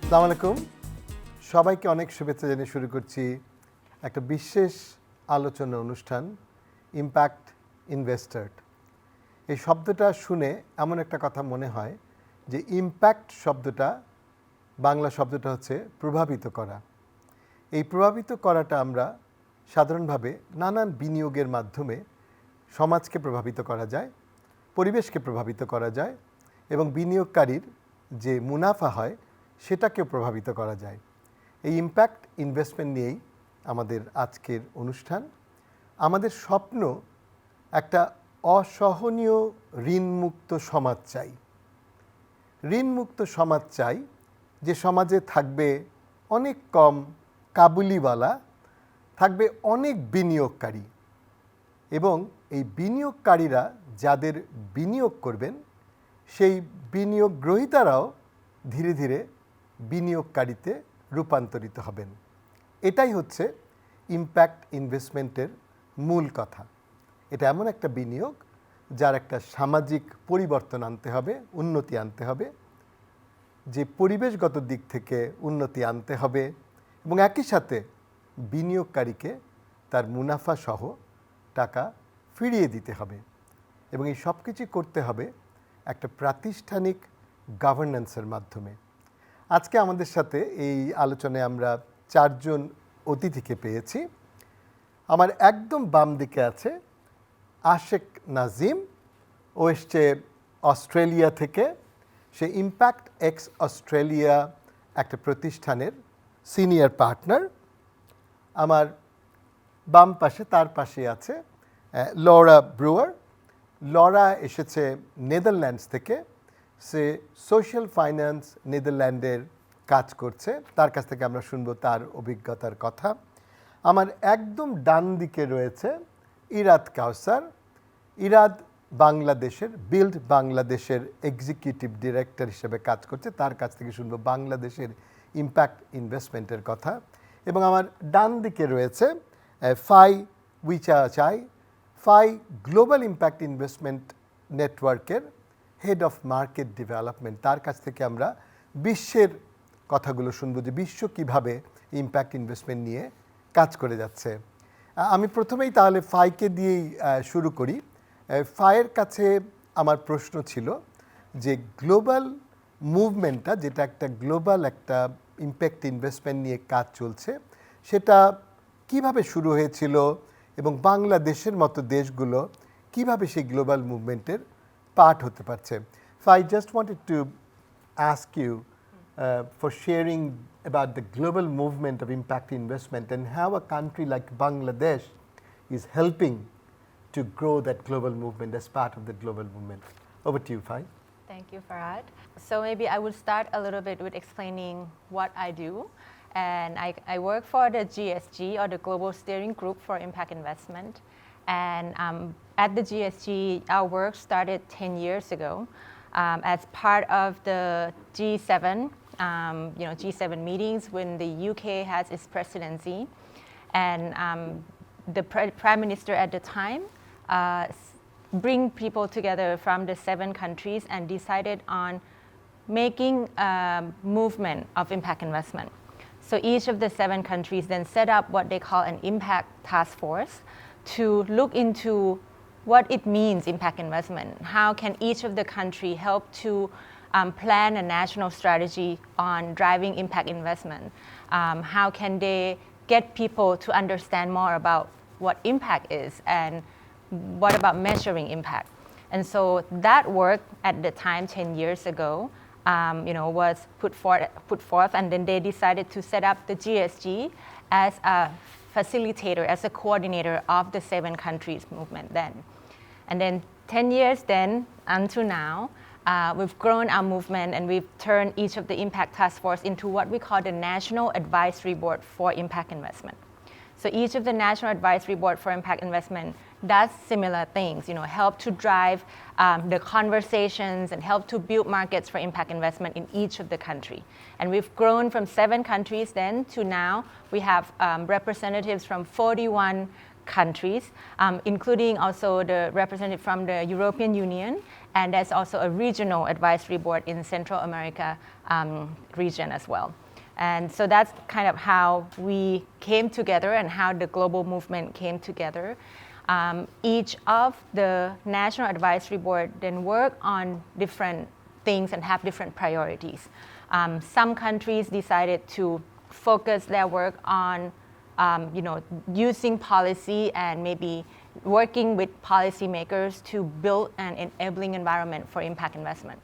আসসালামু আলাইকুম, সবাইকে অনেক শুভেচ্ছা জানিয়ে শুরু করছি একটা বিশেষ আলোচনা অনুষ্ঠান ইম্প্যাক্ট ইনভেস্টর। এই শব্দটা শুনে এমন একটা কথা মনে হয় যে ইম্প্যাক্ট শব্দটা বাংলা শব্দটা হচ্ছে প্রভাবিত করা। এই প্রভাবিত করাটা আমরা সাধারণভাবে নানান বিনিয়োগের মাধ্যমে সমাজকে প্রভাবিত করা যায়, পরিবেশকে প্রভাবিত করা যায় এবং বিনিয়োগকারীর যে মুনাফা হয় সেটাকেও প্রভাবিত করা যায়। এই ইম্প্যাক্ট ইনভেস্টমেন্ট নিয়েই আমাদের আজকের অনুষ্ঠান। আমাদের স্বপ্ন একটা অসহনীয় ঋণমুক্ত সমাজ চাই। ঋণমুক্ত সমাজ চাই যে সমাজে থাকবে অনেক কম কাবুলিওয়ালা, থাকবে অনেক বিনিয়োগকারী এবং এই বিনিয়োগকারীরা যাদের বিনিয়োগ করবেন সেই বিনিয়োগ গ্রহীতারাও ধীরে ধীরে বিনিয়োগকারীতে রূপান্তরিত হবেন। এটাই হচ্ছে ইম্প্যাক্ট ইনভেস্টমেন্টের মূল কথা। এটা এমন একটা বিনিয়োগ যার একটা সামাজিক পরিবর্তন আনতে হবে, উন্নতি আনতে হবে, যে পরিবেশগত দিক থেকে উন্নতি আনতে হবে এবং একই সাথে বিনিয়োগকারীকে তার মুনাফা সহ টাকা ফিরিয়ে দিতে হবে এবং এই সব কিছু করতে হবে একটা প্রাতিষ্ঠানিক গভর্নেন্সের মাধ্যমে। আজকে আমাদের সাথে এই আলোচনায় আমরা 4 জন অতিথিকে পেয়েছি। আমার একদম বাম দিকে আছে আশেক নাজিম, ও এসছে অস্ট্রেলিয়া থেকে। সে ইম্প্যাক্ট এক্স অস্ট্রেলিয়া একটা প্রতিষ্ঠানের সিনিয়র পার্টনার। আমার বাম পাশে তার পাশে আছে লরা ব্রুয়ার। লরা এসেছে নেদারল্যান্ডস থেকে। সে সোশ্যাল ফাইন্যান্স নেদারল্যান্ডের কাজ করছে, তার কাছ থেকে আমরা শুনবো তার অভিজ্ঞতার কথা। আমার একদম ডান দিকে রয়েছে ইরাদ কাউসার। ইরাদ বাংলাদেশের বিল্ড বাংলাদেশের এক্সিকিউটিভ ডিরেক্টর হিসেবে কাজ করছে, তার কাছ থেকে শুনবো বাংলাদেশের ইম্প্যাক্ট ইনভেস্টমেন্টের কথা। এবং আমার ডান দিকে রয়েছে ফাই উইচাচাই। ফাই গ্লোবাল ইম্প্যাক্ট ইনভেস্টমেন্ট নেটওয়ার্কের হেড অফ মার্কেট ডেভেলপমেন্ট, তার কাছ থেকে আমরা বিশ্বের কথাগুলো শুনবো যে বিশ্ব কীভাবে ইম্প্যাক্ট ইনভেস্টমেন্ট নিয়ে কাজ করে যাচ্ছে। আমি প্রথমেই তাহলে ফাইকে দিয়েই শুরু করি। ফাইয়ের কাছে আমার প্রশ্ন ছিল যে গ্লোবাল মুভমেন্টটা, যেটা একটা গ্লোবাল একটা ইম্প্যাক্ট ইনভেস্টমেন্ট নিয়ে কাজ চলছে, সেটা কিভাবে শুরু হয়েছিল এবং বাংলাদেশের মতো দেশগুলো কিভাবে সেই গ্লোবাল মুভমেন্টের পার্ট হতে পারছে। Fai, just wanted to ask you for sharing about the global movement of impact investment and how a country like Bangladesh is helping to grow that global movement as part of the global movement. Over to you, Fai. Thank you, Farhad. So maybe I will start a little bit with explaining what I do. And I work for the GSG, or the Global Steering Group for Impact Investment. And at the GSG, our work started 10 years ago as part of the G7, G7 meetings when the UK has its presidency. And the Prime Minister at the time bring people together from the 7 countries and decided on making a movement of impact investment. So each of the 7 countries then set up what they call an impact task force to look into what it means, impact investment. How can each of the country help to plan a national strategy on driving impact investment? How can they get people to understand more about what impact is and what about measuring impact? And so that work at the time 10 years ago was put forth, and then they decided to set up the GSG as a facilitator, as a coordinator of the 7 countries movement then. And then 10 years then until now, we've grown our movement and we've turned each of the impact task force into what we call the National Advisory Board for Impact Investment. So each of the National Advisory Board for Impact Investment does similar things, help to drive the conversations and help to build markets for impact investment in each of the country. And we've grown from 7 countries then to now we have representatives from 41 countries, including also the representative from the European Union And there's also a regional advisory board in Central America region as well. And so that's kind of how we came together and how the global movement came together. Each of the national advisory board then work on different things and have different priorities. Some countries decided to focus their work on using policy and maybe working with policymakers to build an enabling environment for impact investment,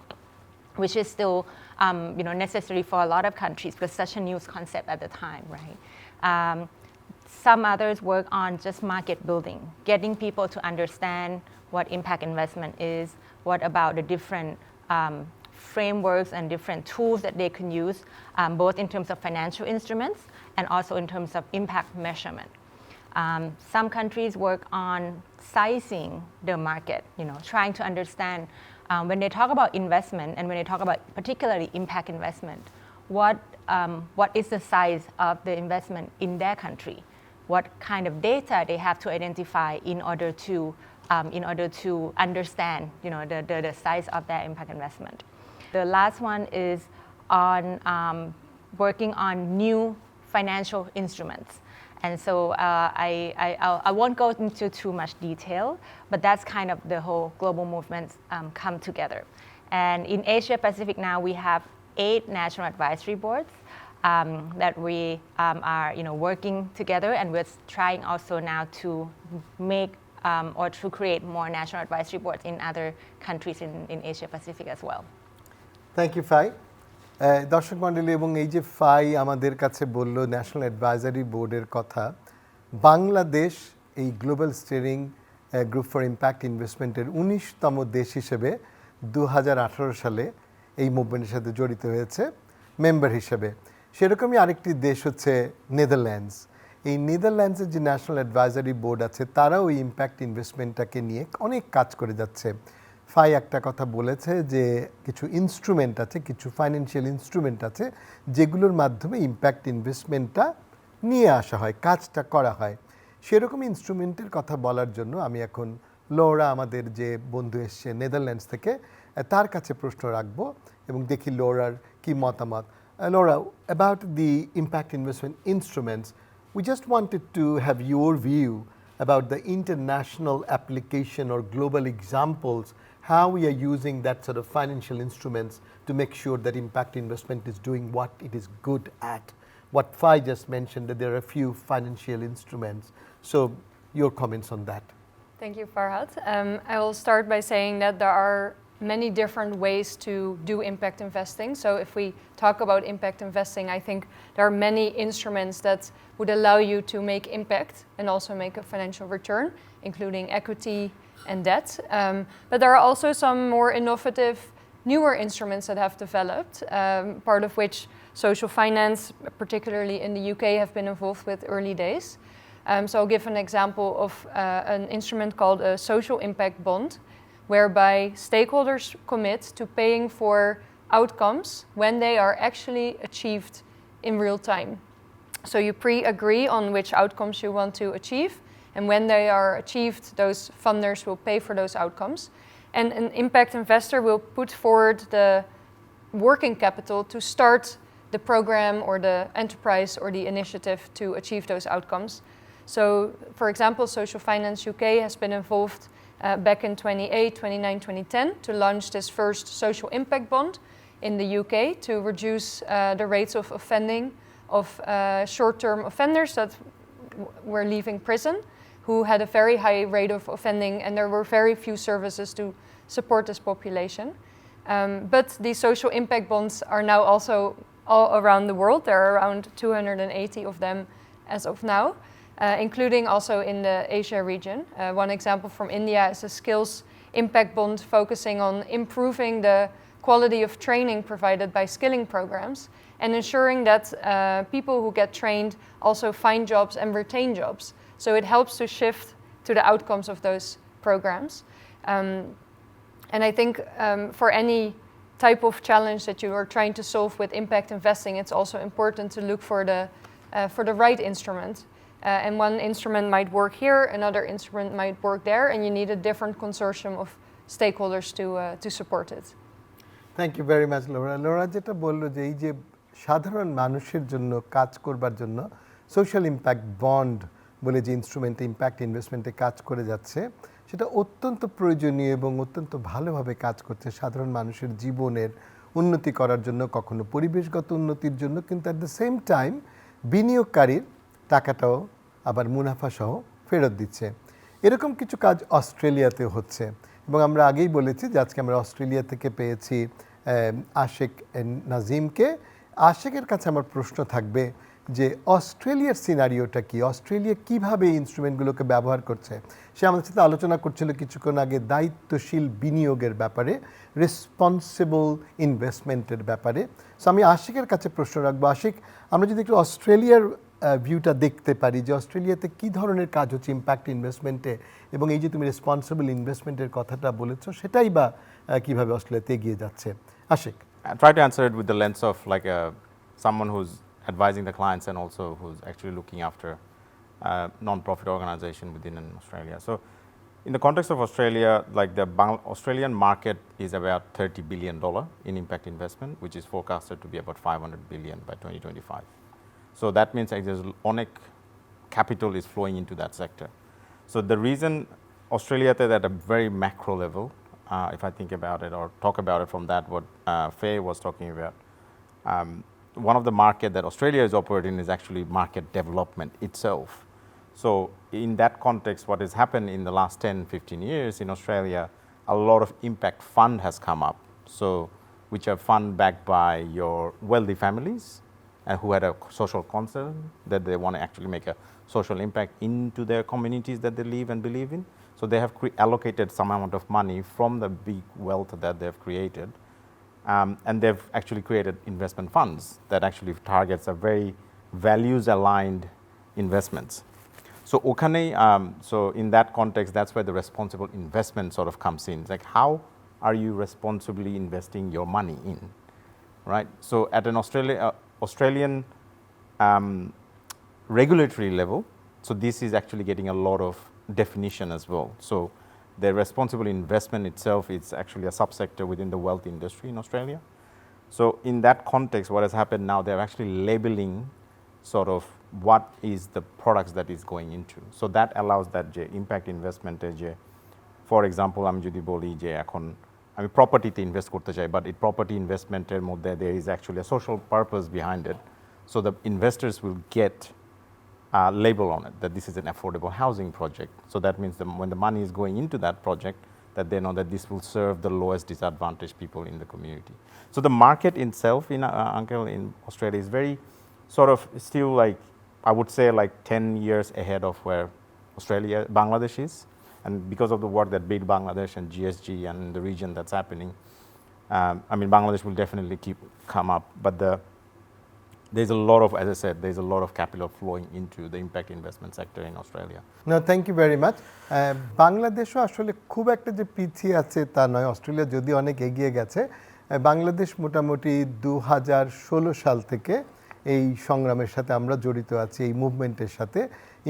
which is still necessary for a lot of countries because such a new concept at the time, right? Some others work on just market building, getting people to understand what impact investment is, what about the different frameworks and different tools that they can use, both in terms of financial instruments and also in terms of impact measurement. Some countries work on sizing the market, trying to understand when they talk about investment and when they talk about particularly impact investment, what is the size of the investment in their country? What kind of data they have to identify in order to understand the size of their impact investment. The last one is on working on new financial instruments. And so I won't go into too much detail, but that's kind of the whole global movements come together. And in Asia Pacific now we have 8 national advisory boards that we are working together, and we're trying also now to make or to create more national advisory boards in other countries in Asia Pacific as well. Thank you Fai. দর্শক মণ্ডলী, এবং এই যে phi আমাদের কাছে বলল national advisory বোর্ডের কথা, বাংলাদেশ এই global steering group for impact ইনভেস্টমেন্টের 19তম দেশ হিসেবে 2018 সালে এই মুভমেন্টের সাথে জড়িত হয়েছে মেম্বার হিসেবে। সেরকমই আরেকটি দেশ হচ্ছে নেদারল্যান্ডস। এই নেদারল্যান্ডসের যে ন্যাশনাল অ্যাডভাইজারি বোর্ড আছে তারাও ওই ইম্প্যাক্ট ইনভেস্টমেন্টটাকে নিয়ে অনেক কাজ করে যাচ্ছে। ফাই একটা কথা বলেছে যে কিছু ইনস্ট্রুমেন্ট আছে, কিছু ফাইন্যান্সিয়াল ইনস্ট্রুমেন্ট আছে যেগুলোর মাধ্যমে ইম্প্যাক্ট ইনভেস্টমেন্টটা নিয়ে আসা হয়, কাজটা করা হয়। সেরকম ইনস্ট্রুমেন্টের কথা বলার জন্য আমি এখন লোরা, আমাদের যে বন্ধু এসছে নেদারল্যান্ডস থেকে, তার কাছে প্রশ্ন রাখবো এবং দেখি লোরার কি মতামত। Laura, about the impact investment instruments, we just wanted to have your view about the international application or global examples, how we are using that sort of financial instruments to make sure that impact investment is doing what it is good at. What Fai just mentioned, that there are a few financial instruments. So your comments on that. Thank you, Farhad. I will start by saying that there are many different ways to do impact investing. So if we talk about impact investing, I think there are many instruments that would allow you to make impact and also make a financial return, including equity and debt. But there are also some more innovative, newer instruments that have developed, part of which social finance, particularly in the UK, have been involved with early days. So I'll give an example of an instrument called a social impact bond, whereby stakeholders commit to paying for outcomes when they are actually achieved in real time. So you pre-agree on which outcomes you want to achieve, and when they are achieved, those funders will pay for those outcomes. And an impact investor will put forward the working capital to start the program or the enterprise or the initiative to achieve those outcomes. So, for example, Social Finance UK has been involved back in 2008, 2009, 2010 to launch this first social impact bond in the UK to reduce the rates of offending of short-term offenders that were leaving prison, who had a very high rate of offending, and there were very few services to support this population. But these social impact bonds are now also all around the world. There are around 280 of them as of now. Including also in the Asia region. One example from India is a skills impact bond focusing on improving the quality of training provided by skilling programs and ensuring that people who get trained also find jobs and retain jobs. So it helps to shift to the outcomes of those programs. And I think for any type of challenge that you are trying to solve with impact investing, it's also important to look for the right instrument. And one instrument might work here, another instrument might work there, and you need a different consortium of stakeholders to support it. Thank you very much Laura. Laura যেটা বললো যে এই যে সাধারণ মানুষের জন্য কাজ করবার জন্য সোশ্যাল ইম্প্যাক্ট বন্ড বলে যে ইনস্ট্রুমেন্টে ইম্প্যাক্ট ইনভেস্টমেন্টে কাজ করে যাচ্ছে, সেটা অত্যন্ত প্রয়োজনীয় এবং অত্যন্ত ভালোভাবে কাজ করছে সাধারণ মানুষের জীবনের উন্নতি করার জন্য, কখনো পরিবেশগত উন্নতির জন্য, কিন্তু অ্যাট দ্য সেম টাইম বিনিয়োগকারীর টাকাটাও আবার মুনাফা সহ ফেরত দিচ্ছে। এরকম কিছু কাজ অস্ট্রেলিয়াতে হচ্ছে এবং আমরা আগেই বলেছি যে আজকে আমরা অস্ট্রেলিয়া থেকে পেয়েছি আশেক নাজিমকে। আশেকের কাছে আমার প্রশ্ন থাকবে যে অস্ট্রেলিয়ার সিনারিওটা কি, অস্ট্রেলিয়া কিভাবে এই ইনস্ট্রুমেন্টগুলোকে ব্যবহার করছে। সে আমাদের সাথে আলোচনা করছিল কিছুক্ষণ আগে দায়িত্বশীল বিনিয়োগের ব্যাপারে, রেসপন্সিবল ইনভেস্টমেন্টের ব্যাপারে। সো আমি আশিকের কাছে প্রশ্ন রাখবো, আশিক, আমরা যদি একটু অস্ট্রেলিয়ার ভিউটা দেখতে পারি যে অস্ট্রেলিয়াতে কী ধরনের কাজ হচ্ছে ইম্প্যাক্ট ইনভেস্টমেন্টে, এবং এই যে তুমি রেসপন্সিবল ইনভেস্টমেন্টের কথাটা বলেছো সেটাই বা কীভাবে অস্ট্রেলিয়াতে এগিয়ে যাচ্ছে। Ashiq, I try to answer it with the lens of like someone who's advising the clients and also who's actually looking after non-profit organization within Australia. So in the context of Australia, like the Australian market is about $30 billion in impact investment, which is forecasted to be about $500 billion by 2025. So that means like there's ONEC capital is flowing into that sector. So the reason Australia at a very macro level, if I think about it or talk about it from that, what Faye was talking about, one of the market that Australia is operating is actually market development itself. So in that context, what has happened in the last 10, 15 years in Australia, a lot of impact fund has come up. So which are fund backed by your wealthy families who had a social concern that they want to actually make a social impact into their communities that they live and believe in. So they have allocated some amount of money from the big wealth that they've created, and they've actually created investment funds that actually targets a very values-aligned investments. So okhane, so in that context, that's where the responsible investment sort of comes in. It's like, how are you responsibly investing your money in, right? So at an Australian regulatory level, so this is actually getting a lot of definition as well. So the responsible investment itself is actually a subsector within the wealth industry in Australia. So in that context, what has happened now, they're actually labeling sort of what is the products that is going into. So that allows that impact investment, for example, আমি যদি বলি যে এখন আমি প্রপার্টিতে invest করতে চাই, but এই property ইনভেস্টমেন্টের মধ্যে there is actually a social purpose behind it. So the investors will get a label on it that this is an affordable housing project. So that means when the money is going into that project, that they know that this will serve the lowest disadvantaged people in the community. So the market itself in in Australia is very sort of still like, I would say like 10 years ahead of where Bangladesh is. And because of the work that Build Bangladesh and GSG and the region that's happening, I mean, Bangladesh will definitely come up, but there's a lot of, as I said, there's a lot of capital flowing into the impact investment sector in Australia. No, thank you very much. বাংলাদেশও আসলে খুব একটা যে পিছিয়ে আছে তা নয়, Australia যদি অনেক এগিয়ে গেছে। বাংলাদেশ মোটামুটি 2016 সাল থেকে এই সংগ্রামের সাথে আমরা জড়িত আছি, এই মুভমেন্টের সাথে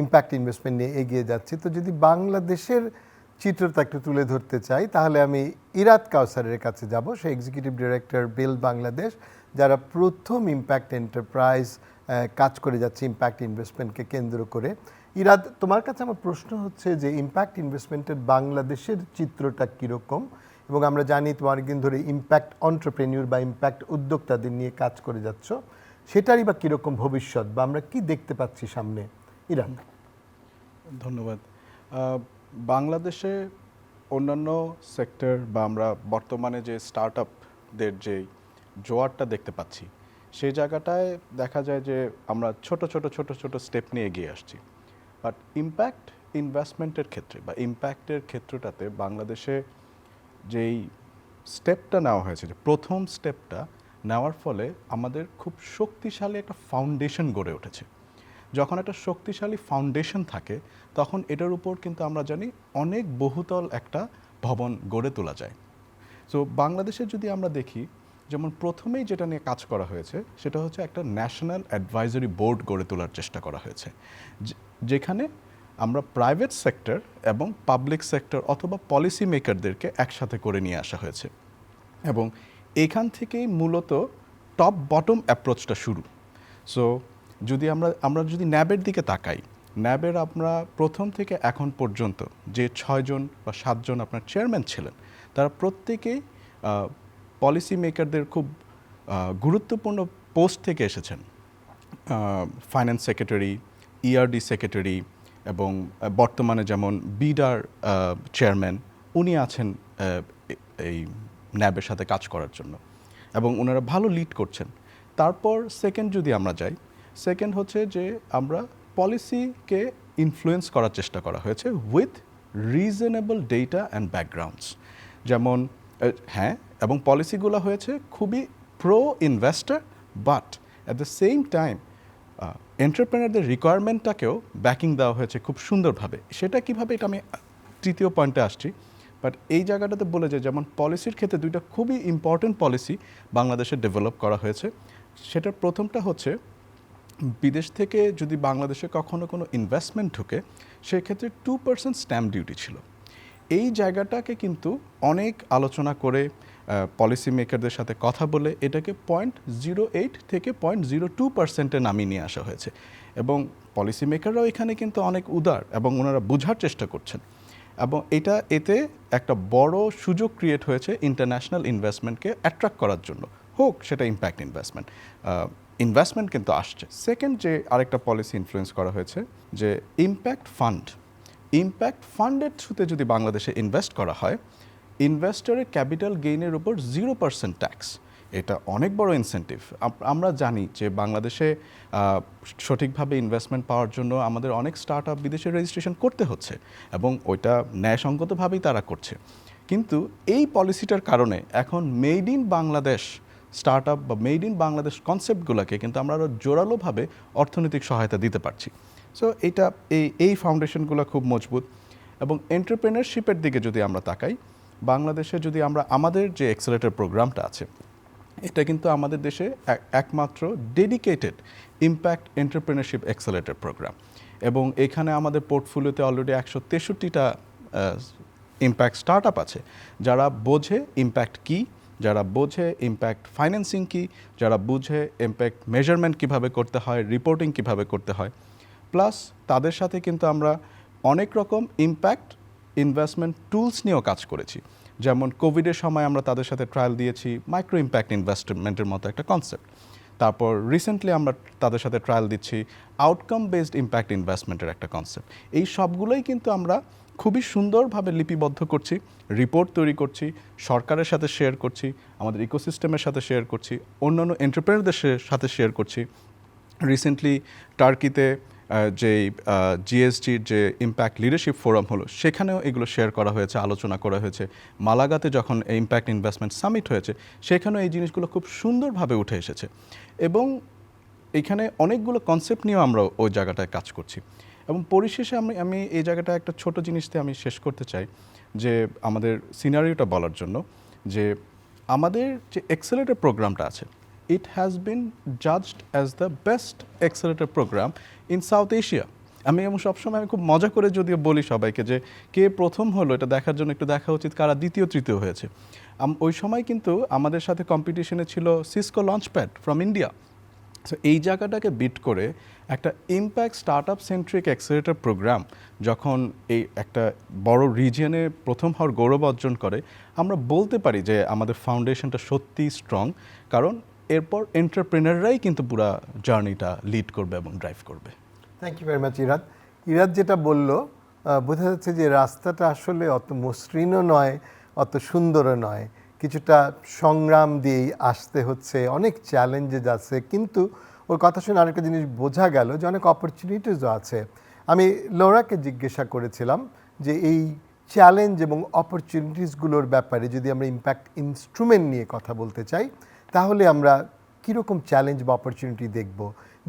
ইম্প্যাক্ট ইনভেস্টমেন্ট নিয়ে এগিয়ে যাচ্ছি। তো যদি বাংলাদেশের চিত্রটা একটু তুলে ধরতে চাই, তাহলে আমি ইরাত কাউসারের কাছে যাব, সে এক্সিকিউটিভ ডিরেক্টর বিল্ড বাংলাদেশ, যারা প্রথম ইম্প্যাক্ট এন্টারপ্রাইজ কাজ করে যাচ্ছে ইম্প্যাক্ট ইনভেস্টমেন্টকে কেন্দ্র করে। ইরাদ, তোমার কাছে আমার প্রশ্ন হচ্ছে যে ইম্প্যাক্ট ইনভেস্টমেন্টের বাংলাদেশের চিত্রটা কীরকম, এবং আমরা জানি তোমার অনেকদিন ধরে ইম্প্যাক্ট অন্টারপ্রেনিউর বা ইম্প্যাক্ট উদ্যোক্তাদের নিয়ে কাজ করে যাচ্ছ, সেটারই বা কীরকম ভবিষ্যৎ বা আমরা কি দেখতে পাচ্ছি সামনে? ইরাদ। ধন্যবাদ। বাংলাদেশে অন্যান্য সেক্টর বা আমরা বর্তমানে যে স্টার্টআপদের যে জোয়ারটা দেখতে পাচ্ছি, সেই জায়গাটায় দেখা যায় যে আমরা ছোট ছোট স্টেপ নিয়ে এগিয়ে আসছি। বাট ইম্প্যাক্ট ইনভেস্টমেন্টের ক্ষেত্রে বা ইম্প্যাক্টের ক্ষেত্রটাতে বাংলাদেশে যেই স্টেপটা নেওয়া হয়েছে, যে প্রথম স্টেপটা নেওয়ার ফলে আমাদের খুব শক্তিশালী একটা ফাউন্ডেশন গড়ে উঠেছে। যখন একটা শক্তিশালী ফাউন্ডেশন থাকে তখন এটার উপর কিন্তু আমরা জানি অনেক বহুতল একটা ভবন গড়ে তোলা যায়। সো বাংলাদেশে যদি আমরা দেখি, যেমন প্রথমেই যেটা নিয়ে কাজ করা হয়েছে সেটা হচ্ছে একটা ন্যাশনাল অ্যাডভাইজরি বোর্ড গড়ে তোলার চেষ্টা করা হয়েছে, যেখানে আমরা প্রাইভেট সেক্টর এবং পাবলিক সেক্টর অথবা পলিসি মেকারদেরকে একসাথে করে নিয়ে আসা হয়েছে এবং এখান থেকেই মূলত টপ বটম অ্যাপ্রোচটা শুরু। সো যদি আমরা যদি ন্যাবের দিকে তাকাই, ন্যাবের আমরা প্রথম থেকে এখন পর্যন্ত যে 6 জন বা 7 জন আপনার চেয়ারম্যান ছিলেন, তারা প্রত্যেকেই পলিসি মেকারদের খুব গুরুত্বপূর্ণ পোস্ট থেকে এসেছেন। ফাইন্যান্স সেক্রেটারি, ইআরডি সেক্রেটারি এবং বর্তমানে যেমন বিডার চেয়ারম্যান, উনি আছেন এই ন্যাবের সাথে কাজ করার জন্য এবং ওনারা ভালো লিড করছেন। তারপর সেকেন্ড যদি আমরা যাই, সেকেন্ড হচ্ছে যে আমরা পলিসিকে ইনফ্লুয়েন্স করার চেষ্টা করা হয়েছে with reasonable data and backgrounds. যেমন হ্যাঁ, এবং পলিসিগুলো হয়েছে খুবই pro investor, but at the same time এন্টারপ্রেনারদের রিকোয়ারমেন্টটাকেও ব্যাকিং দেওয়া হয়েছে খুব সুন্দরভাবে। সেটা কীভাবে, এটা আমি তৃতীয় পয়েন্টে আসছি, বাট এই জায়গাটাতে বলে যে যেমন পলিসির ক্ষেত্রে দুইটা খুবই ইম্পর্টেন্ট পলিসি বাংলাদেশে ডেভেলপ করা হয়েছে। সেটার প্রথমটা হচ্ছে বিদেশ থেকে যদি বাংলাদেশে কখনো কোনো ইনভেস্টমেন্ট ঢুকে, সেক্ষেত্রে 2% স্ট্যাম্প ডিউটি ছিল। এই জায়গাটাকে কিন্তু অনেক আলোচনা করে পলিসি মেকারদের সাথে কথা বলে এটাকে 0.08 থেকে 0.02% নামিয়ে নিয়ে আসা হয়েছে এবং পলিসি মেকাররাও এখানে কিন্তু অনেক উদার এবং ওনারা বোঝার চেষ্টা করছেন এবং এতে একটা বড় সুযোগ ক্রিয়েট হয়েছে ইন্টারন্যাশনাল ইনভেস্টমেন্টকে অ্যাট্রাক্ট করার জন্য, হোক সেটা ইম্প্যাক্ট ইনভেস্টমেন্ট কিন্তু আসছে। সেকেন্ড যে আরেকটা পলিসি ইনফ্লুয়েন্স করা হয়েছে যে ইম্প্যাক্ট ফান্ডের থ্রুতে যদি বাংলাদেশে ইনভেস্ট করা হয়, ইনভেস্টরের ক্যাপিটাল গেইনের উপর 0% ট্যাক্স। এটা অনেক বড় ইনসেন্টিভ। আমরা জানি যে বাংলাদেশে সঠিকভাবে ইনভেস্টমেন্ট পাওয়ার জন্য আমাদের অনেক স্টার্ট আপ বিদেশে রেজিস্ট্রেশন করতে হচ্ছে এবং ওইটা ন্যায়সঙ্গতভাবেই তারা করছে, কিন্তু এই পলিসিটার কারণে এখন made in Bangladesh start up বা মেড ইন বাংলাদেশ কনসেপ্টগুলোকে কিন্তু আমরা আরও জোরালোভাবে অর্থনৈতিক সহায়তা দিতে পারছি। সো এই ফাউন্ডেশনগুলো খুব মজবুত। এবং এন্টারপ্রেনারশিপের দিকে যদি আমরা তাকাই, বাংলাদেশে যদি আমরা আমাদের যে এক্সেলেটর প্রোগ্রামটা আছে, এটা কিন্তু আমাদের দেশে একমাত্র dedicated impact entrepreneurship accelerator program এবং এখানে আমাদের পোর্টফোলিওতে অলরেডি 163টা ইম্প্যাক্ট স্টার্ট আপ আছে যারা বোঝে ইম্প্যাক্ট কী, যারা বোঝে ইম্প্যাক্ট ফাইন্যান্সিং কী, যারা বুঝে ইম্প্যাক্ট মেজারমেন্ট কীভাবে করতে হয়, রিপোর্টিং কীভাবে করতে হয়। প্লাস তাদের সাথে কিন্তু আমরা অনেক রকম ইম্প্যাক্ট ইনভেস্টমেন্ট টুলস নিয়েও কাজ করেছি। যেমন কোভিডের সময় আমরা তাদের সাথে ট্রায়াল দিয়েছি মাইক্রো ইম্প্যাক্ট ইনভেস্টমেন্টের মতো একটা কনসেপ্ট। তারপর রিসেন্টলি আমরা তাদের সাথে ট্রায়াল দিচ্ছি আউটকাম বেসড ইম্প্যাক্ট ইনভেস্টমেন্টের একটা কনসেপ্ট। এই সবগুলোই কিন্তু আমরা খুবই সুন্দরভাবে লিপিবদ্ধ করছি, রিপোর্ট তৈরি করছি, সরকারের সাথে শেয়ার করছি, আমাদের ইকোসিস্টেমের সাথে শেয়ার করছি, অন্যান্য এন্টারপ্রেনারদের সাথে শেয়ার করছি। রিসেন্টলি টার্কিতে যে জিএসজির যে ইম্প্যাক্ট লিডারশিপ ফোরাম হলো, সেখানেও এগুলো শেয়ার করা হয়েছে, আলোচনা করা হয়েছে। মালাগাতে যখন ইম্প্যাক্ট ইনভেস্টমেন্ট সামিট হয়েছে, সেখানেও এই জিনিসগুলো খুব সুন্দরভাবে উঠে এসেছে এবং এখানে অনেকগুলো কনসেপ্ট নিয়েও আমরা ওই জায়গাটায় কাজ করছি। এবং পরিশেষে আমি এই জায়গাটা একটা ছোট জিনিস দিয়ে আমি শেষ করতে চাই যে আমাদের সিনারিওটা বলার জন্য যে আমাদের যে এক্সেলেটর প্রোগ্রামটা আছে, it has been judged as the best accelerator program in South Asia. আমি সবসময় খুব মজা করে যদিও বলি সবাইকে যে কে প্রথম হলো এটা দেখার জন্য একটু দেখা উচিত কারা দ্বিতীয় তৃতীয় হয়েছে। ওই সময় কিন্তু আমাদের সাথে কম্পিটিশনে ছিল Cisco Launchpad from India. So এই জায়গাটাকে বিট করে একটা impact start up centric accelerator program যখন এই একটা বড় রিজিয়নে প্রথম হওয়ার গৌরব অর্জন করে, আমরা বলতে পারি যে আমাদের ফাউন্ডেশনটা সত্যিই স্ট্রং, কারণ এরপর এন্টারপ্রেনাররাই কিন্তু পুরো জার্নিটা লিড করবে এবং ড্রাইভ করবে। Thank you very much Irad যেটা বললো বোঝা যাচ্ছে যে রাস্তাটা আসলে অত মসৃণও নয়, অত সুন্দরও নয়, কিছুটা সংগ্রাম দিয়েই আসতে হচ্ছে, অনেক চ্যালেঞ্জেস আছে, কিন্তু ওর কথা শুনে আরেকটা জিনিস বোঝা গেল যে অনেক অপরচুনিটিসও আছে। আমি লোরাকে জিজ্ঞাসা করেছিলাম যে এই চ্যালেঞ্জ এবং অপরচুনিটিসগুলোর ব্যাপারে যদি আমরা ইম্প্যাক্ট ইনস্ট্রুমেন্ট নিয়ে কথা বলতে চাই, তাহলে আমরা কীরকম চ্যালেঞ্জ বা অপরচুনিটি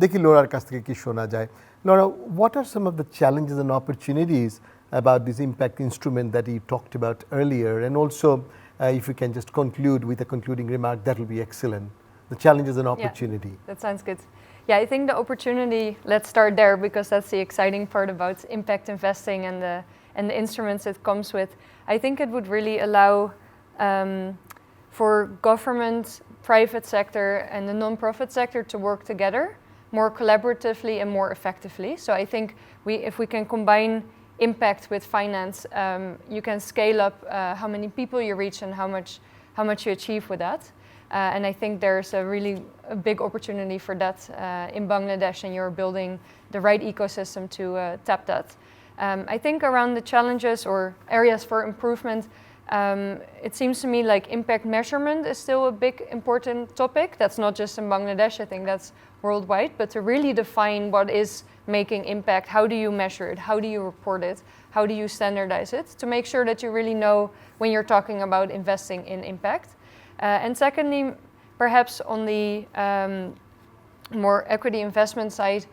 দেখি লোরার কাছ থেকে কী শোনা যায়। Laura, what are some of the challenges and opportunities about this impact instrument that you talked about earlier? And also, if you can just conclude with a concluding remark, that will be excellent. The challenges and opportunity. Yeah, that sounds good. Yeah, I think the opportunity, let's start there because that's the exciting part about impact investing and the instruments it comes with. I think it would really allow for government, private sector and the non-profit sector to work together more collaboratively and more effectively. So I think if we can combine impact with finance, you can scale up how many people you reach and how much you achieve with that. And I think there's a big opportunity for that in Bangladesh, and you're building the right ecosystem to tap that. I think around the challenges or areas for improvement, it seems to me like impact measurement is still a big important topic. That's not just in Bangladesh, I think that's worldwide, but to really define what is making impact, how do you measure it, how do you report it, how do you standardize it, to make sure that you really know when you're talking about investing in impact. And secondly, perhaps on the more equity investment side,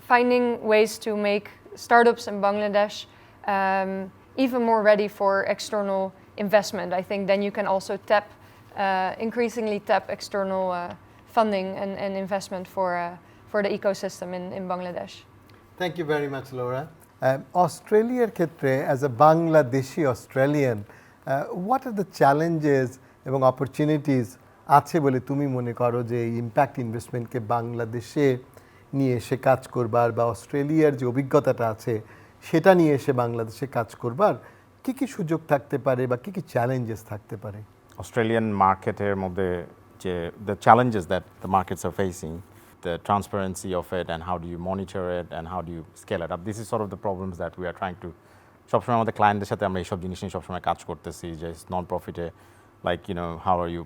finding ways to make startups in Bangladesh even more ready for external investment. I think then you can also increasingly tap external funding and investment for the ecosystem in Bangladesh. Thank you very much, Laura. Australiaর ক্ষেত্রে as a Bangladeshi Australian, what are the challenges এবং opportunities আছে বলে তুমি মনে করো যে impact ইনভেস্টমেন্টকে বাংলাদেশে নিয়ে এসে কাজ করবার বা অস্ট্রেলিয়ার যে অভিজ্ঞতাটা আছে সেটা নিয়ে এসে বাংলাদেশে কাজ করবার কি কি সুযোগ থাকতে পারে বা কি কি চ্যালেঞ্জেস থাকতে পারে? Australian marketer মধ্যে যে the challenges that the markets are facing, the transparency of it and how do you monitor it and how do you scale it up. This is sort of the problems that we are trying to সবসময় আমাদের ক্লায়েন্টদের সাথে আমরা এইসব জিনিস নিয়ে সবসময় কাজ করতেছি যে নন প্রফিটে like how are you,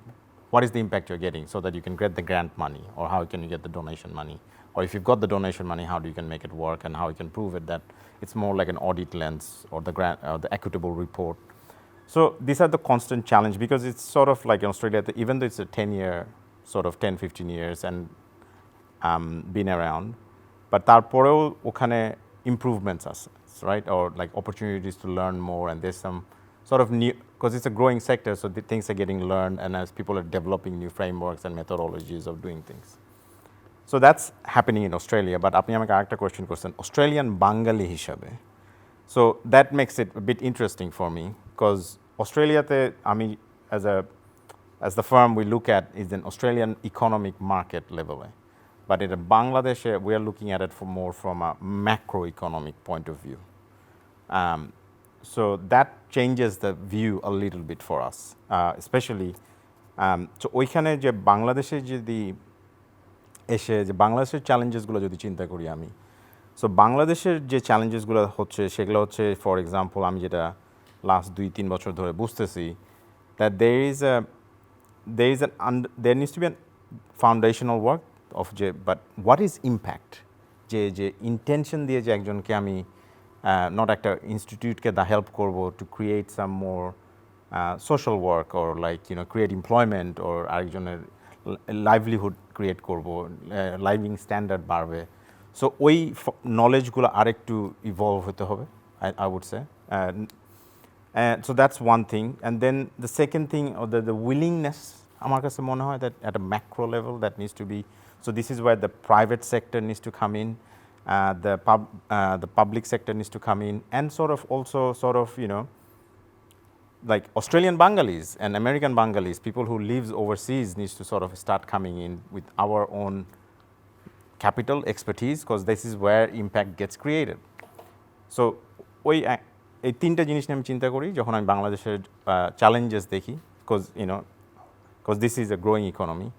what is the impact you're getting so that you can get the grant money, or how can you get the donation money, or if you've got the donation money, how do you can make it work and how you can prove it that it's more like an audit lens or the grant or the equitable report. So these are the constant challenge because it's sort of like in Australia, even though it's a 10-year, sort of 10-15 years and been around, but তারপরেও ওখানে improvements আছে, right, or like opportunities to learn more, and there's some sort of new, because it's a growing sector, so the things are getting learned and as people are developing new frameworks and methodologies of doing things. So that's happening in Australia, but আপনি আমাকে আরেকটা question করছেন Australian বাঙালি হিসাবে. So that makes it a bit interesting for me because Australiaতে আমি as the firm we look at is an Australian economic market level. But in Bangladesh, we are looking at it more from a macroeconomic point of view. So that changes the view a little bit for us, especially. So ওইখানে যে বাংলাদেশে যদি এসে যে বাংলাদেশের চ্যালেঞ্জেসগুলো যদি চিন্তা করি আমি, সো বাংলাদেশের যে চ্যালেঞ্জেসগুলো হচ্ছে সেগুলো হচ্ছে ফর এক্সাম্পল আমি যেটা লাস্ট 2-3 বছর ধরে বুঝতেছি that there needs to be a foundational work of but what is impact, যে intention দিয়ে যে একজনকে আমি not একটা ইনস্টিটিউটকে হেল্প করব to create some more social work or like create employment or আরেকজনের livelihood create করব, living standard বাড়বে, so ওই নলেজগুলো আরেকটু ইভলভ হতে হবে I would say. So that's one thing, and then the second thing, or the willingness আমার কাছে মনে হয় that at a macro level that needs to be. So this is where the private sector needs to come in, the public sector needs to come in, and sort of also like Australian Bengalis and American Bengalis, people who lives overseas needs to sort of start coming in with our own capital expertise because this is where impact gets created. So এই তিনটা জিনিস নিয়ে আমি চিন্তা করি যখন আমি বাংলাদেশের চ্যালেঞ্জেস দেখি because this is a growing economy.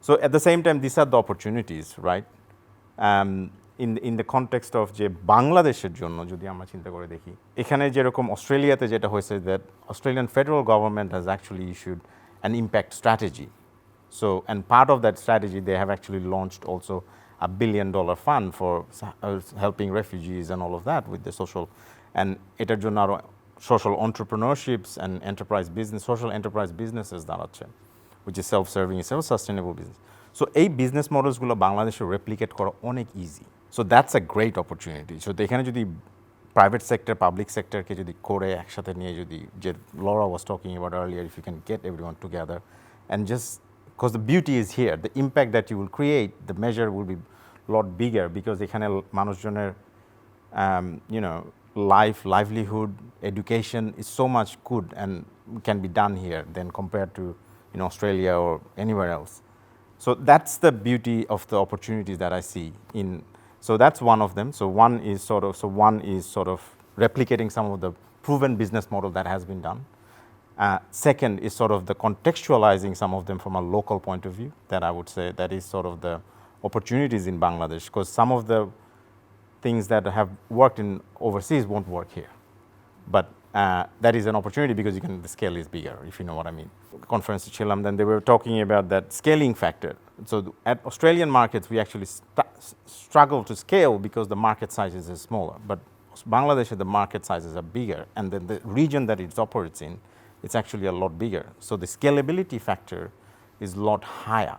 So at the same time, these are the opportunities, right? In the context of যে বাংলাদেশের জন্য যদি আমরা চিন্তা করে দেখি, এখানে যেরকম অস্ট্রেলিয়াতে যেটা হয়েছে that Australian federal government has actually issued an impact strategy. So, and part of that strategy, they have actually launched also a $1 billion fund for helping refugees and all of that with the social, and এটার জন্য আরো social entrepreneurships and social enterprise businesses দাঁড়াচ্ছে, which is self-serving, self-sustainable business. So এই business modelsগুলো বাংলাদেশে replicate করা অনেক easy. So that's a great opportunity. So এখানে যদি private sector, public sectorকে যদি করে একসাথে নিয়ে যদি যে Laura was talking about earlier, if you can get everyone together and just because the beauty is here. The impact that you will create, the measure will be a lot bigger because এখানে মানুষজনের livelihood, education is so much good and can be done here than compared to Australia or anywhere else. So that's the beauty of the opportunities that I see in. So that's one of them. So one is sort of replicating some of the proven business model that has been done. Second is sort of the contextualizing some of them from a local point of view. That I would say that is sort of the opportunities in Bangladesh, because some of the things that have worked in overseas won't work here. But that is an opportunity because the scale is bigger, if you know what I mean. Conference in Chilam, then they were talking about that scaling factor. So at Australian markets, we actually struggle to scale because the market sizes are smaller. But Bangladesh, the market sizes are bigger, and then the region that it operates in, it's actually a lot bigger. So the scalability factor is a lot higher,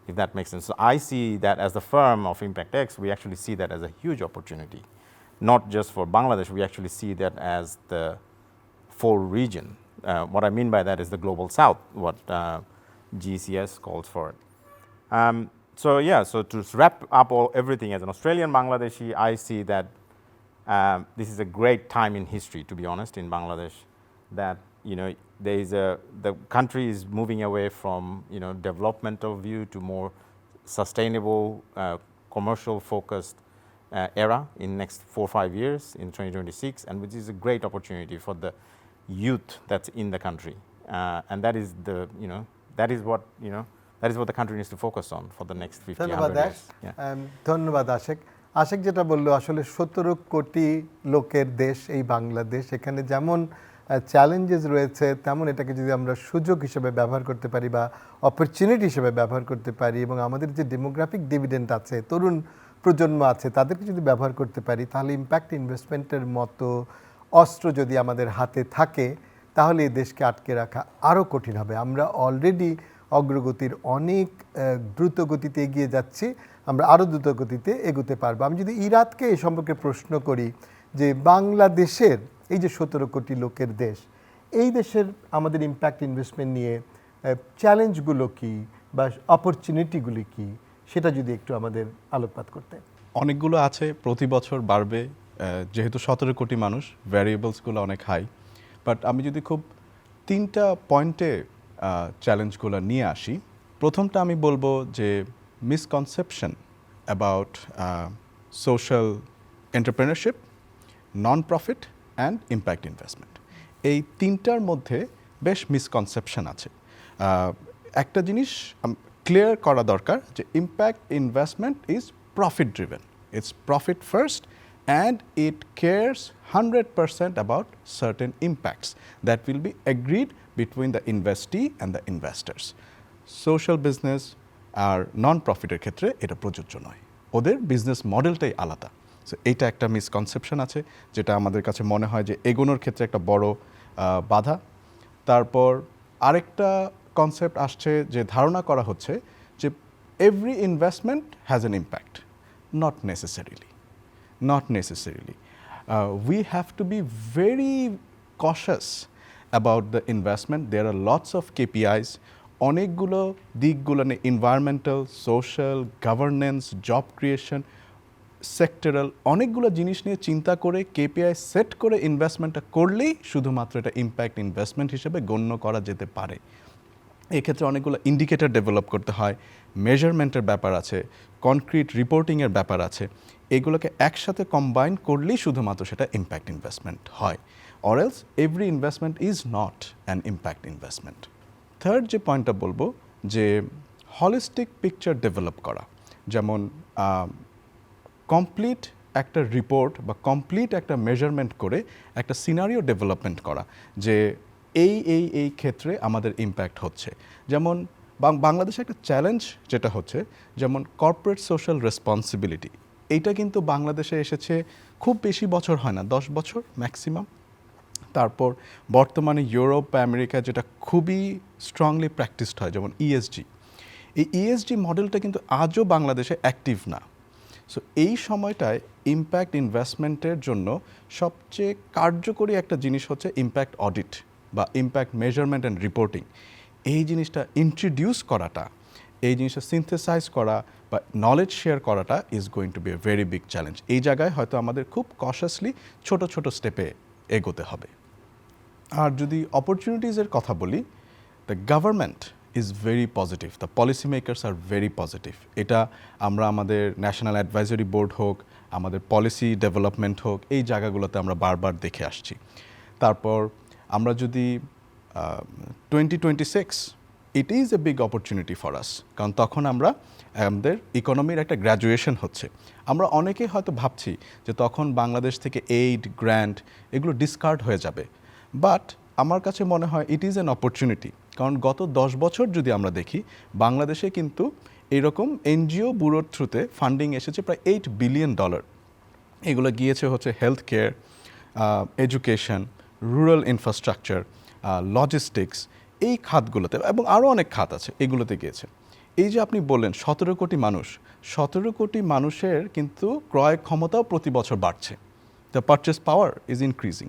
if that makes sense. So I see that as the firm of ImpactX, we actually see that as a huge opportunity. Not just for Bangladesh, we actually see that as the full region. What I mean by that is the global south, what GCS calls for it. So to wrap up everything, as an Australian Bangladeshi, I see that this is a great time in history, to be honest, in Bangladesh, that the country is moving away from developmental view to more sustainable, commercial focused era in next 4 or 5 years in 2026, and which is a great opportunity for the youth that's in the country, and that is what the country needs to focus on for the next 50 ধন্যবাদ 100 years. ধন্যবাদ আশেক। আশেক যেটা বললো, আসলে 17 কোটি লোকের দেশ এই বাংলাদেশ, এখানে যেমন চ্যালেঞ্জেস রয়েছে তেমন এটাকে যদি আমরা সুযোগ হিসেবে ব্যবহার করতে পারি বা অপরচুনিটি হিসেবে ব্যবহার করতে পারি, এবং আমাদের যে ডেমোগ্রাফিক ডিভিডেন্ড আছে, তরুণ প্রজন্ম আছে, তাদেরকে যদি ব্যবহার করতে পারি, তাহলে ইম্প্যাক্ট ইনভেস্টমেন্টের মতো অস্ত্র যদি আমাদের হাতে থাকে, তাহলে এই দেশকে আটকে রাখা আরও কঠিন হবে। আমরা অলরেডি অগ্রগতির অনেক দ্রুত গতিতে এগিয়ে যাচ্ছি, আমরা আরও দ্রুত গতিতে এগোতে পারবো। আমি যদি ইরাদকে এই সম্পর্কে প্রশ্ন করি যে বাংলাদেশের এই যে 17 কোটি লোকের দেশ, এই দেশের আমাদের ইম্প্যাক্ট ইনভেস্টমেন্ট নিয়ে চ্যালেঞ্জগুলো কি বা অপরচুনিটিগুলি কি, সেটা যদি একটু আমাদের আলোকপাত করতে। অনেকগুলো আছে, প্রতি বছর বাড়বে, যেহেতু 17 কোটি মানুষ, ভ্যারিয়েবলসগুলো অনেক হাই। বাট আমি যদি খুব 3টা পয়েন্টে চ্যালেঞ্জগুলো নিয়ে আসি, প্রথমটা আমি বলবো যে misconception about social entrepreneurship, non profit and impact investment. এই 3টার মধ্যে বেশ মিসকনসেপশন আছে। একটা জিনিস ক্লিয়ার করা দরকার যে impact investment is profit driven, it's profit first, and it cares 100% about certain impacts that will be agreed between the investee and the investors. Social business আর নন প্রফিটের ক্ষেত্রে এটা প্রযোজ্য নয়, ওদের বিজনেস মডেলটাই আলাদা। সো এইটা একটা মিসকনসেপশন আছে, যেটা আমাদের কাছে মনে হয় যে এগোনোর ক্ষেত্রে একটা বড় বাধা। তারপর আরেকটা কনসেপ্ট আসছে, যে ধারণা করা হচ্ছে যে every investment has an impact. Not necessarily, not necessarily. We have to be very cautious about the investment. There are lots of KPIs. অনেকগুলো দিকগুলো নিয়ে, environmental, social, governance, job creation, sectoral, অনেকগুলো জিনিস নিয়ে চিন্তা করে KPI সেট করে ইনভেস্টমেন্টটা করলেই শুধুমাত্র এটা ইম্প্যাক্ট ইনভেস্টমেন্ট হিসেবে গণ্য করা যেতে পারে। এক্ষেত্রে অনেকগুলো ইন্ডিকেটর ডেভেলপ করতে হয়, মেজারমেন্টের ব্যাপার আছে, কনক্রিট রিপোর্টিংয়ের ব্যাপার আছে। এগুলোকে একসাথে কম্বাইন করলেই শুধুমাত্র সেটা ইম্প্যাক্ট ইনভেস্টমেন্ট হয়, or else every investment is not an impact investment. Third যে পয়েন্টটা বলবো, যে হলিস্টিক পিকচার ডেভেলপ করা, যেমন কমপ্লিট একটা রিপোর্ট বা কমপ্লিট একটা মেজারমেন্ট করে একটা সিনারিও ডেভেলপমেন্ট করা, যে এই ক্ষেত্রে আমাদের ইম্প্যাক্ট হচ্ছে। যেমন বাংলাদেশে একটা চ্যালেঞ্জ যেটা হচ্ছে, যেমন কর্পোরেট সোশ্যাল রেসপন্সিবিলিটি, এইটা কিন্তু বাংলাদেশে এসেছে খুব বেশি বছর হয় না, 10 বছর ম্যাক্সিমাম। তারপর বর্তমানে ইউরোপ বা আমেরিকা যেটা খুবই স্ট্রংলি প্র্যাকটিসড হয়, যেমন ইএসজি, এই ইএসজি মডেলটা কিন্তু আজও বাংলাদেশে অ্যাক্টিভ না। সো এই সময়টায় ইম্প্যাক্ট ইনভেস্টমেন্টের জন্য সবচেয়ে কার্যকরী একটা জিনিস হচ্ছে ইম্প্যাক্ট অডিট বা ইম্প্যাক্ট মেজারমেন্ট অ্যান্ড রিপোর্টিং। এই জিনিসটা ইন্ট্রোডিউস করাটা, এই জিনিসটা সিনথেসাইজ করা বা নলেজ শেয়ার করাটা is going to be a very big challenge. এই জায়গায় হয়তো আমাদের খুব কশাসলি ছোট ছোট স্টেপে এগোতে হবে। আর যদি অপরচুনিটিসের কথা বলি, the government is very positive, the policy makers are very positive. এটা আমরা আমাদের ন্যাশনাল অ্যাডভাইজারি বোর্ড হোক, আমাদের পলিসি ডেভেলপমেন্ট হোক, এই জায়গাগুলোতে আমরা বারবার দেখে আসছি। তারপর আমরা যদি 2026, it is a big opportunity for আস, কারণ তখন আমরা আমাদের ইকোনমির একটা গ্র্যাজুয়েশন হচ্ছে। আমরা অনেকেই হয়তো ভাবছি যে তখন বাংলাদেশ থেকে এইড, গ্র্যান্ট এগুলো ডিসকার্ড হয়ে যাবে, বাট আমার কাছে মনে হয় ইট ইজ অ্যান অপরচুনিটি। কারণ গত 10 বছর যদি আমরা দেখি, বাংলাদেশে কিন্তু এরকম এনজিও ব্যুরোর থ্রুতে ফান্ডিং এসেছে প্রায় $8 বিলিয়ন। এগুলো গিয়েছে হচ্ছে health care, education, rural infrastructure, logistics, এই খাতগুলোতে, এবং আরও অনেক খাত আছে, এগুলোতে গিয়েছে। এই যে আপনি বললেন 17 কোটি মানুষ, 17 কোটি মানুষের কিন্তু ক্রয় ক্ষমতাও প্রতি বছর বাড়ছে, the purchase power is increasing.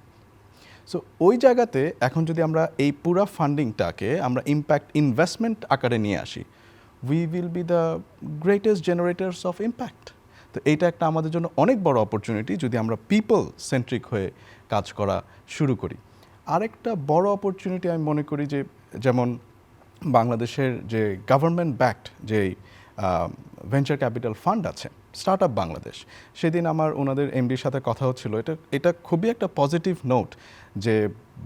So ওই জায়গাতে এখন যদি আমরা এই পুরা ফান্ডিংটাকে আমরা ইম্প্যাক্ট ইনভেস্টমেন্ট আকারে নিয়ে আসি, we will be the greatest জেনারেটার্স of impact. তো এইটা একটা আমাদের জন্য অনেক বড় অপরচুনিটি যদি আমরা পিপল সেন্ট্রিক হয়ে কাজ করা শুরু করি। আরেকটা বড় অপরচুনিটি আমি মনে করি যে, যেমন বাংলাদেশের যে গভর্নমেন্ট ব্যাকড যে ভেঞ্চার ক্যাপিটাল ফান্ড আছে, স্টার্ট আপ বাংলাদেশ, সেদিন আমার ওনাদের এমডির সাথে কথা হচ্ছিল। এটা খুবই একটা পজিটিভ নোট যে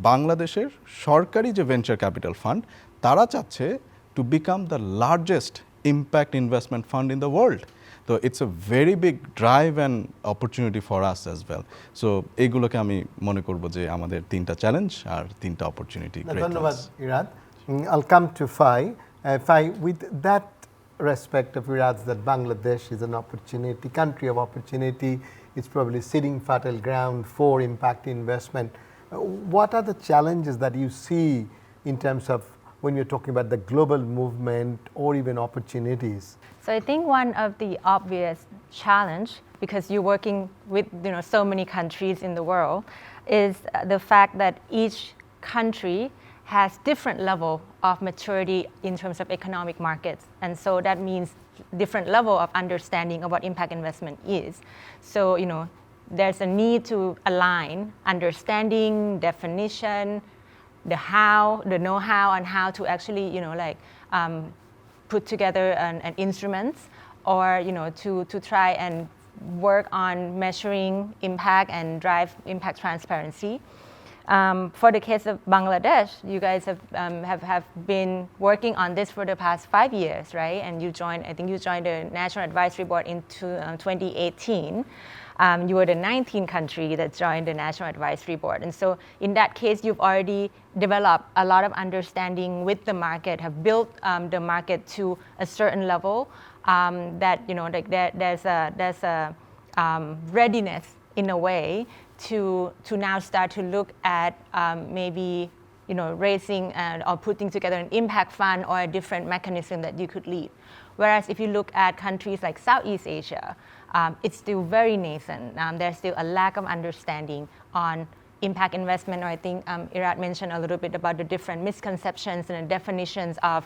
বাংলাদেশের সরকারি যে ভেঞ্চার ক্যাপিটাল ফান্ড, তারা চাচ্ছে to become the largest impact investment fund in the world. তো it's a very big drive and opportunity for us as well. So এইগুলোকে আমি মনে করব যে আমাদের 3টা চ্যালেঞ্জ আর 3টা অপরচুনিটি। ধন্যবাদ Irad. I'll come to Fai. Fai, with that respect of Irad's, that Bangladesh is an opportunity, country of opportunity, it's probably seeding fertile ground for impact investment. What are the challenges that you see in terms of when you're talking about the global movement or even opportunities? So I think one of the obvious challenge, because you're working with so many countries in the world, is the fact that each country has different level of maturity in terms of economic markets, and so that means different level of understanding of what impact investment is. So there's a need to align understanding, definition, the how, the know-how, and how to actually put together an instruments, or to try and work on measuring impact and drive impact transparency. For the case of Bangladesh, you guys have been working on this for the past 5 years, right? And I think you joined the National Advisory Board in 2018. You were the 19th country that joined the National Advisory Board. And so in that case, you've already developed a lot of understanding with the market, have built the market to a certain level that, there's a readiness in a way to now start to look at maybe raising or putting together an impact fund or a different mechanism that you could lead. Whereas if you look at countries like Southeast Asia, it's still very nascent. There's still a lack of understanding on impact investment, or I think Irad mentioned a little bit about the different misconceptions and the definitions of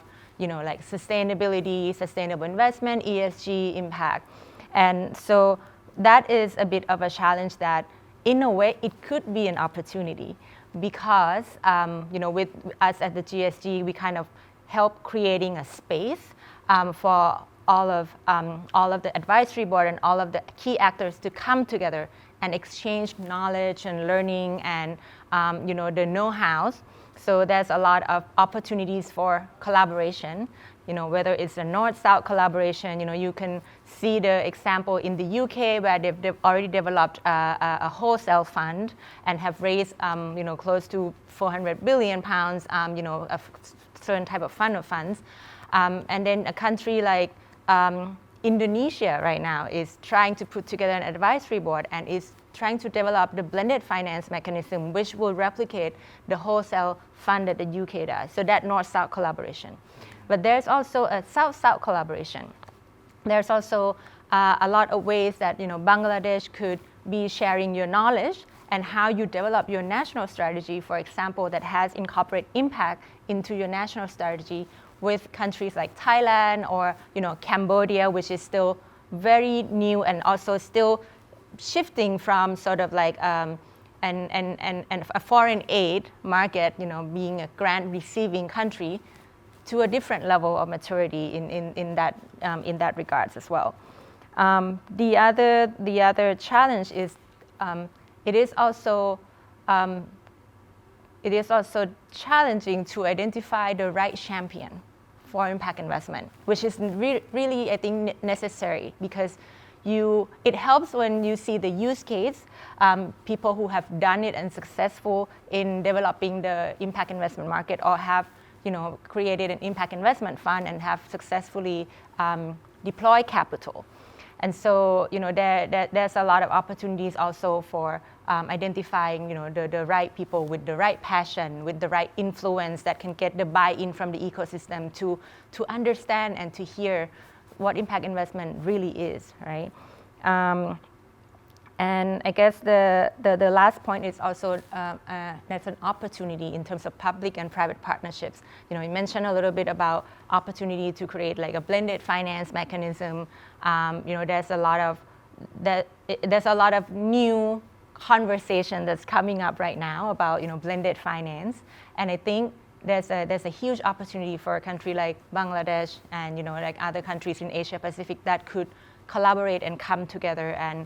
like sustainability, sustainable investment, ESG, impact. And so that is a bit of a challenge that in a way it could be an opportunity, because with us at the GSG, we kind of help creating a space for all of the advisory board and all of the key actors to come together and exchange knowledge and learning and the know-hows. So there's a lot of opportunities for collaboration. Whether it's a North-South collaboration, you can see the example in the UK where they've already developed a wholesale fund and have raised, close to 400 billion pounds, a certain type of funds. And then a country like Indonesia right now is trying to put together an advisory board and is trying to develop the blended finance mechanism, which will replicate the wholesale fund that the UK does. So that North-South collaboration. But there's also a South-South collaboration. There's also a lot of ways that Bangladesh could be sharing your knowledge and how you develop your national strategy, for example, that has incorporate impact into your national strategy with countries like Thailand or Cambodia, which is still very new and also still shifting from sort of like and a foreign aid market, being a grant receiving country, to a different level of maturity in that regards as well. The other challenge is it is also challenging to identify the right champion for impact investment, which is really, I think, necessary, because it helps when you see the use case, people who have done it and successful in developing the impact investment market, or have created an impact investment fund and have successfully deployed capital. And so there's a lot of opportunities also for identifying the right people with the right passion, with the right influence, that can get the buy-in from the ecosystem to understand and to hear what impact investment really is, right? And I guess the last point is also that's an opportunity in terms of public and private partnerships. You mentioned a little bit about opportunity to create like a blended finance mechanism. There's a lot of new conversation that's coming up right now about blended finance, and I think there's a huge opportunity for a country like Bangladesh and like other countries in Asia Pacific that could collaborate and come together and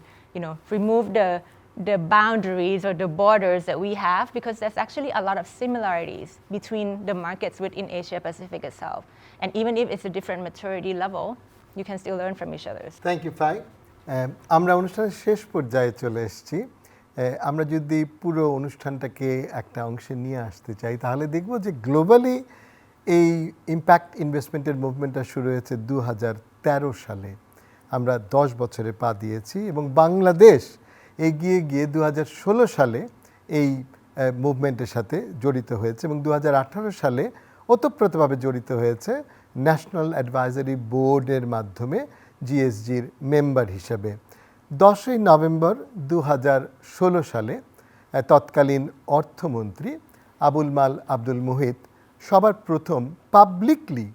remove the boundaries or the borders that we have, because there's actually a lot of similarities between the markets within Asia Pacific itself. And even if it's a different maturity level, you can still learn from each other. Thank you Fai. আমরা অনুষ্ঠানের শেষ পর্যায়ে চলে এসেছি। আমরা যদি পুরো অনুষ্ঠানটাকে একটা অংশে নিয়ে আসতে চাই, তাহলে দেখব যে গ্লোবালি এই ইম্প্যাক্ট ইনভেস্টমেন্টের মুভমেন্টটা শুরু হয়েছে 2013 সালে। আমরা 10 বছরে পা দিয়েছি এবং বাংলাদেশ এগিয়ে গিয়ে 2016 সালে এই মুভমেন্টের সাথে জড়িত হয়েছে এবং 2018 সালে ওতপ্রোতভাবে জড়িত হয়েছে ন্যাশনাল অ্যাডভাইজারি বোর্ডের মাধ্যমে জিএসজির মেম্বার হিসেবে। 10ই নভেম্বর 2016 সালে তৎকালীন অর্থমন্ত্রী আবুল মাল আব্দুল মুহিত সবার প্রথম পাবলিকলি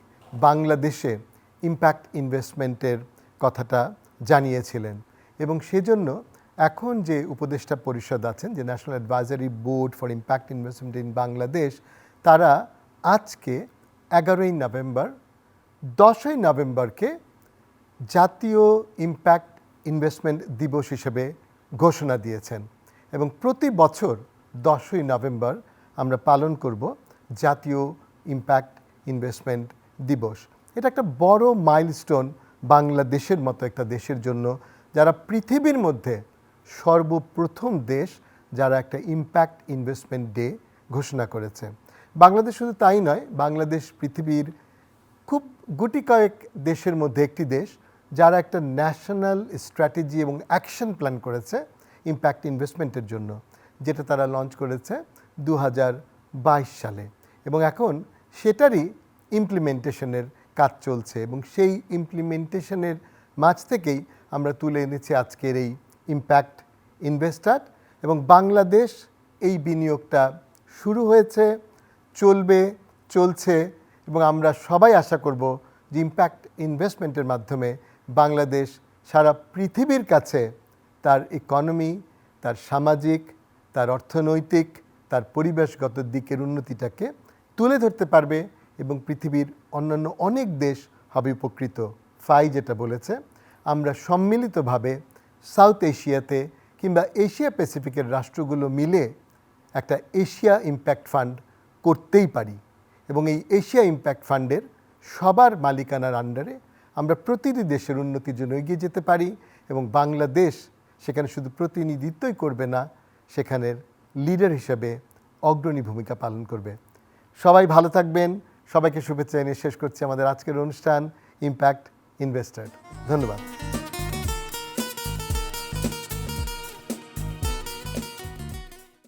বাংলাদেশে ইম্প্যাক্ট ইনভেস্টমেন্টের কথাটা জানিয়েছিলেন এবং সেজন্য এখন যে উপদেষ্টা পরিষদ আছেন, যে national advisory board for impact investment in Bangladesh, তারা আজকে 11ই নভেম্বর 10ই নভেম্বরকে জাতীয় ইম্প্যাক্ট ইনভেস্টমেন্ট দিবস হিসেবে ঘোষণা দিয়েছেন এবং প্রতি বছর 10ই নভেম্বর আমরা পালন করব জাতীয় ইম্প্যাক্ট ইনভেস্টমেন্ট দিবস। এটা একটা বড় মাইলস্টোন বাংলাদেশের মতো একটা দেশের জন্য, যারা পৃথিবীর মধ্যে সর্বপ্রথম দেশ যারা একটা ইম্প্যাক্ট ইনভেস্টমেন্ট ডে ঘোষণা করেছে। বাংলাদেশ শুধু তাই নয়, বাংলাদেশ পৃথিবীর খুব গুটি কয়েক দেশের মধ্যে একটি দেশ যারা একটা ন্যাশনাল স্ট্র্যাটেজি এবং অ্যাকশন প্ল্যান করেছে ইম্প্যাক্ট ইনভেস্টমেন্টের জন্য, যেটা তারা লঞ্চ করেছে 2022 সালে এবং এখন সেটারই ইমপ্লিমেন্টেশনের কাজ চলছে এবং সেই ইমপ্লিমেন্টেশনের মাঝ থেকেই আমরা তুলে এনেছি আজকের এই ইম্প্যাক্ট ইনভেস্টার। এবং বাংলাদেশ এই বিনিয়োগটা শুরু হয়েছে, চলছে এবং আমরা সবাই আশা করব যে ইম্প্যাক্ট ইনভেস্টমেন্টের মাধ্যমে বাংলাদেশ সারা পৃথিবীর কাছে তার ইকোনমি, তার সামাজিক, তার অর্থনৈতিক, তার পরিবেশগত দিকের উন্নতিটাকে তুলে ধরতে পারবে এবং পৃথিবীর অন্যান্য অনেক দেশ হবে উপকৃত। ফাই যেটা বলেছে, আমরা সম্মিলিতভাবে সাউথ এশিয়াতে কিংবা এশিয়া প্যাসিফিকের রাষ্ট্রগুলো মিলে একটা এশিয়া ইম্প্যাক্ট ফান্ড করতেই পারি এবং এই এশিয়া ইম্প্যাক্ট ফান্ডের সবার মালিকানার আন্ডারে আমরা প্রতিটি দেশের উন্নতির জন্য এগিয়ে যেতে পারি এবং বাংলাদেশ সেখানে শুধু প্রতিনিধিত্বই করবে না, সেখানের লিডার হিসেবে অগ্রণী ভূমিকা পালন করবে। সবাই ভালো থাকবেন, সবাইকে শুভেচ্ছা জানিয়ে শেষ করছি আমাদের আজকের অনুষ্ঠান ইম্প্যাক্ট ইনভেস্টার। ধন্যবাদ।